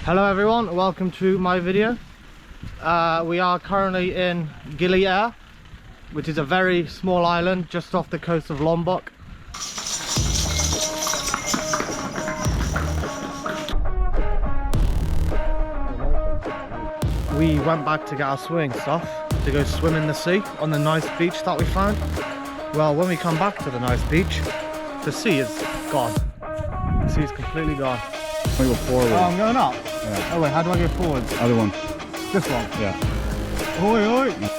Hello everyone, welcome to my video. We are currently in Gili Air, which is a very small island just off the coast of Lombok. We went back to get our swimming stuff to go swim in the sea on the nice beach that we found. Well, when we come back to the nice beach, the sea is gone. The sea is completely gone. I go forward. Oh, I'm going up? Yeah. Oh wait, how do I go forwards? Other one. This one? Yeah. Oi, oi!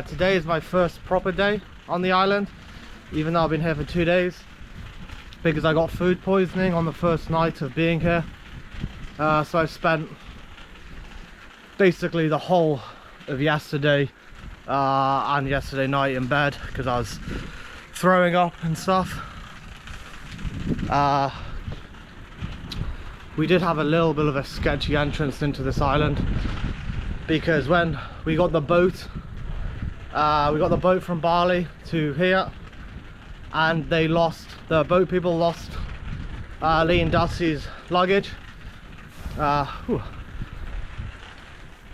Today is my first proper day on the island, even though I've been here for 2 days, because I got food poisoning on the first night of being here. So I spent basically the whole of yesterday and yesterday night in bed because I was throwing up and stuff. We did have a little bit of a sketchy entrance into this island, because when we got the boat from Bali to here, and the boat people lost Lee and Dusty's luggage. But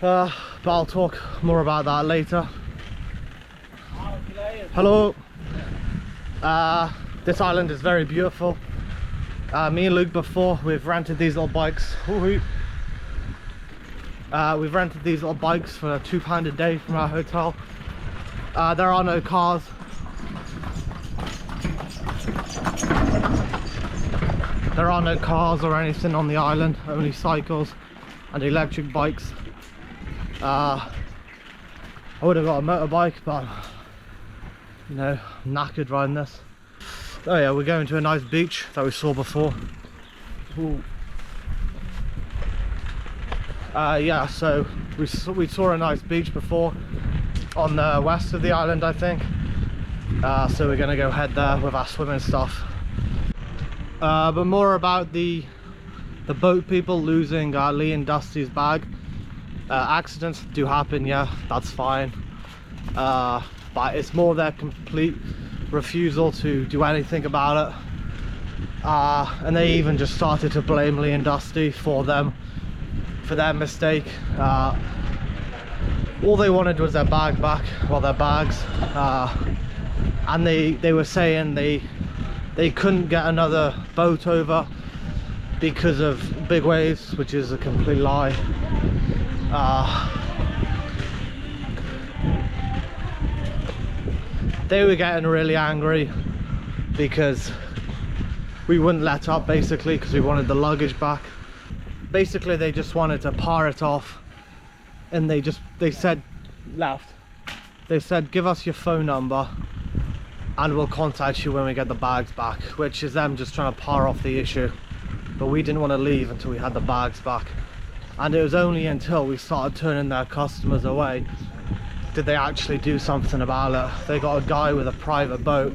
I'll talk more about that later. Hello. This island is very beautiful. Me and Luke before, we've rented these little bikes. We've rented these little bikes for £2 a day from our hotel. There are no cars. There are no cars or anything on the island, only cycles and electric bikes. I would have got a motorbike, but you know, I'm knackered riding this. Oh yeah, we're going to a nice beach that we saw before. Yeah, so we saw a nice beach before on the west of the island, I think. So we're gonna go head there with our swimming stuff. But more about the boat people losing Lee and Dusty's bag. Accidents do happen, yeah, that's fine. But it's more their complete refusal to do anything about it. And they even just started to blame Lee and Dusty for their mistake. All they wanted was their bag back, well, their bags, and they were saying they couldn't get another boat over because of big waves, which is a complete lie. They were getting really angry because we wouldn't let up, basically, because we wanted the luggage back. Basically they just wanted to par it off, and they said give us your phone number and we'll contact you when we get the bags back, which is them just trying to par off the issue. But we didn't want to leave until we had the bags back, and it was only until we started turning their customers away did they actually do something about it. They got a guy with a private boat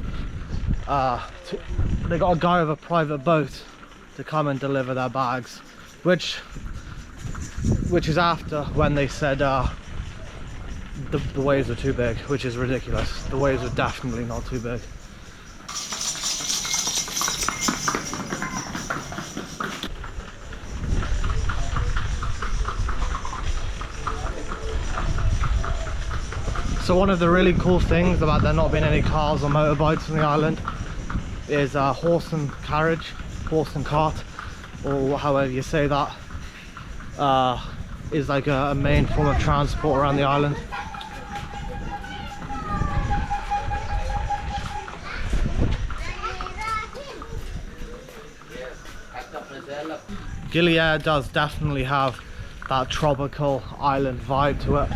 to come and deliver their bags, which is after when they said the waves were too big, which is ridiculous. The waves are definitely not too big. So one of the really cool things about there not being any cars or motorbikes on the island is horse and cart, or however you say that, is like a main form of transport around the island. Gili Air does definitely have that tropical island vibe to it.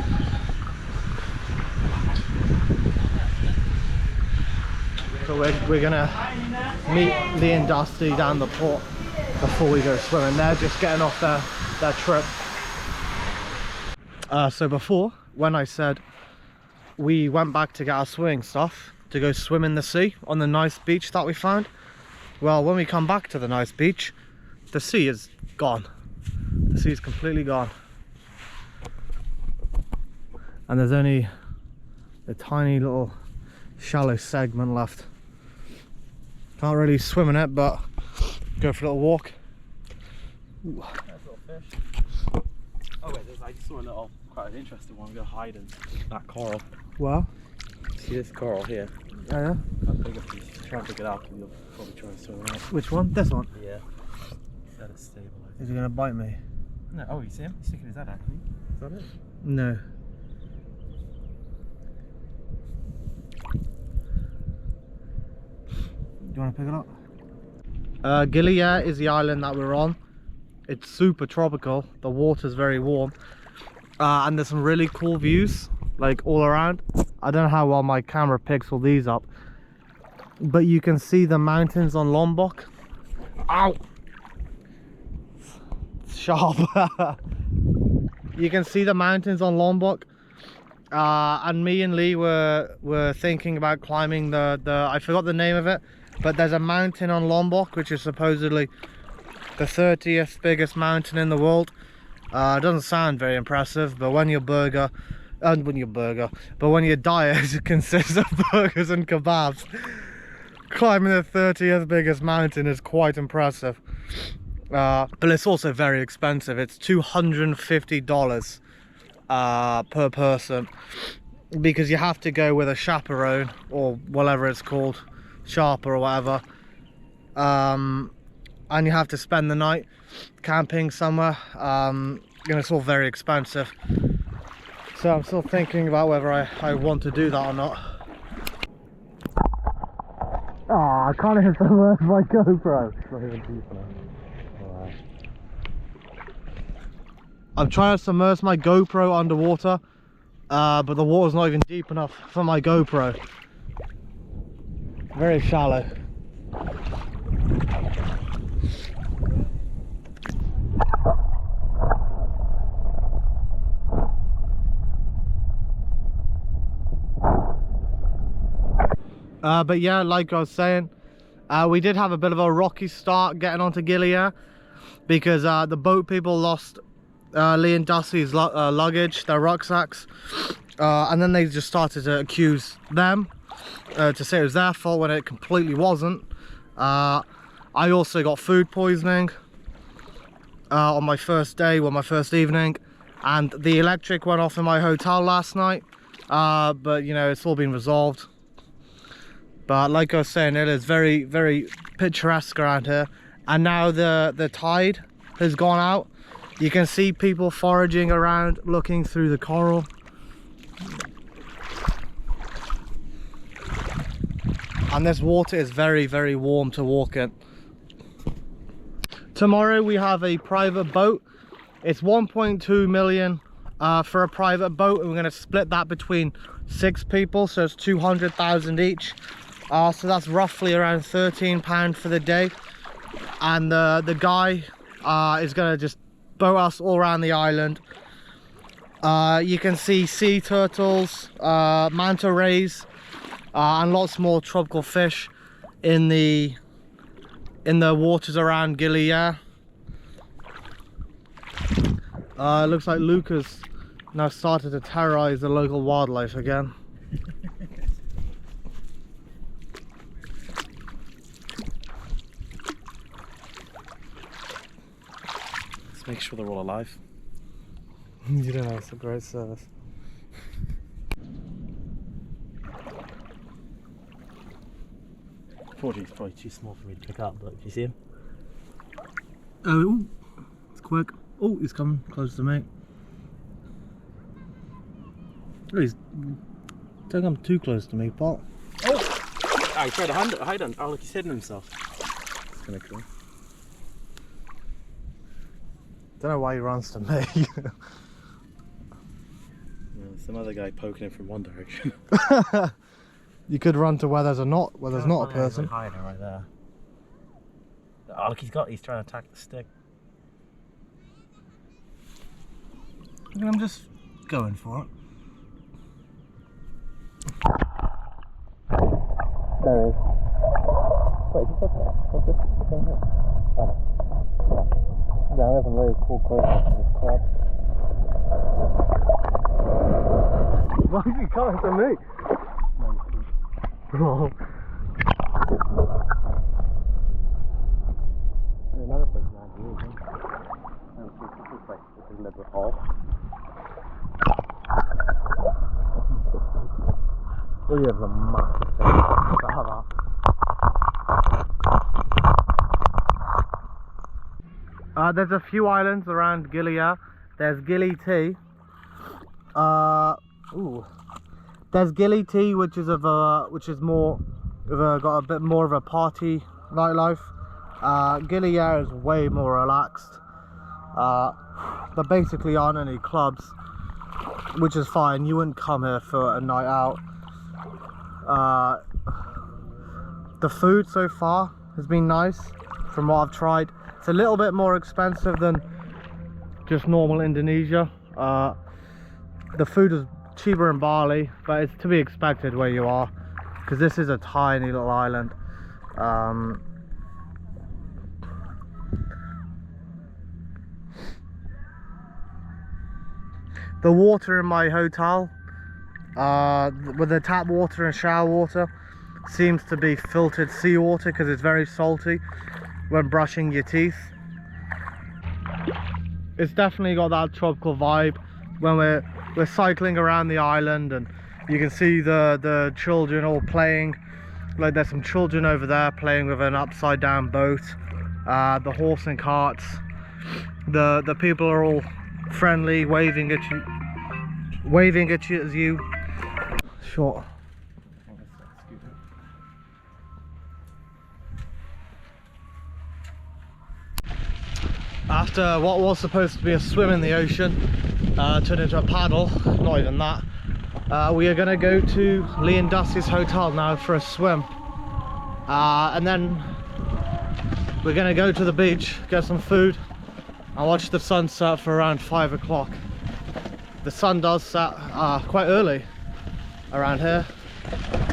but we're gonna meet Lee and Dusty down the port before we go swimming. They're just getting off their trip. So before, when I said we went back to get our swimming stuff to go swim in the sea on the nice beach that we found, well, when we come back to the nice beach, the sea is gone. The sea is completely gone. And there's only a tiny little shallow segment left. Can't really swim in it, but go for a little walk. Ooh. That's a little fish. Oh wait, I just saw a little, quite an interesting one. Go hide in that coral. Well, See this coral here? yeah. That bigger piece. Try and pick it up and you'll probably try and swim around. Which one? This one? Yeah. That is stabilized. Is he gonna bite me? No, oh, you see him? He's sticking his head out. Is that it? No. Do you want to pick it up? Gili Air is the island that we're on. It's super tropical. The water's very warm. And there's some really cool views, like all around. I don't know how well my camera picks all these up, but you can see the mountains on Lombok. Ow! It's sharp. You can see the mountains on Lombok. And me and Lee were thinking about climbing the I forgot the name of it, but there's a mountain on Lombok which is supposedly the 30th biggest mountain in the world. It doesn't sound very impressive, but when your diet consists of burgers and kebabs, climbing the 30th biggest mountain is quite impressive. But it's also very expensive. It's $250 per person, because you have to go with a chaperone or whatever it's called, Sharper or whatever, and you have to spend the night camping somewhere. And it's all very expensive, so I'm still thinking about whether I want to do that or not. Oh, I can't even submerge my GoPro. It's not even deep enough. Wow. I'm trying to submerge my GoPro underwater, but the water's not even deep enough for my GoPro. Very shallow. But yeah, like I was saying, we did have a bit of a rocky start getting onto Gili Air, because the boat people lost Lee and Dusty's luggage, their rucksacks, and then they just started to accuse them, to say it was their fault when it completely wasn't. I also got food poisoning on my first day, well, my first evening, and the electric went off in my hotel last night, but you know, it's all been resolved. But like I was saying, it is very, very picturesque around here, and now the tide has gone out. You can see people foraging around, looking through the coral. And this water is very, very warm to walk in. Tomorrow we have a private boat. It's 1.2 million for a private boat, and we're going to split that between 6 people, so it's 200,000 each. So that's roughly around £13 for the day. And the guy is going to just boat us all around the island. You can see sea turtles, manta rays, and lots more tropical fish in the waters around Gili Air. It looks like Luke has now started to terrorize the local wildlife again. Let's make sure they're all alive. You don't know, it's a great service. Unfortunately, it's probably too small for me to pick up, but do you see him? Oh, ooh, it's quick. Oh, he's coming close to me. Oh, don't come too close to me, Paul. Oh! Oh, he tried to hide on. Oh, look, he's hidden himself. That's kind of cool. Don't know why he runs to me. Yeah, some other guy poking him from one direction. You could run to where there's not a person. Hiding right there. Oh look, he's trying to attack the stick. I'm just going for it. There he is. Wait, just what's this? Oh. Yeah, there's some really cool close-ups of this crab. Why is he coming to me? Oh. There's another place around here, isn't there? This looks like it's a deliberate hole. Oh, you have a massive thing. Look at that. There's a few islands around Gili Air. There's Gili T. There's Gili T, which is more got a bit more of a party nightlife. Gili Air is way more relaxed. There basically aren't any clubs, which is fine. You wouldn't come here for a night out. The food so far has been nice from what I've tried. It's a little bit more expensive than just normal Indonesia. The food is cheaper in Bali, but it's to be expected where you are, because this is a tiny little island. The water in my hotel, with the tap water and shower water, seems to be filtered seawater because it's very salty when brushing your teeth. It's definitely got that tropical vibe when we're cycling around the island, and you can see the children all playing. Like there's some children over there playing with an upside down boat. The horse and carts. The people are all friendly, waving at you as you short. After what was supposed to be a swim in the ocean turned into a paddle, not even that, we are going to go to Lee and Dusty's hotel now for a swim, and then we're going to go to the beach, get some food and watch the sunset for around 5 o'clock. The sun does set quite early around here.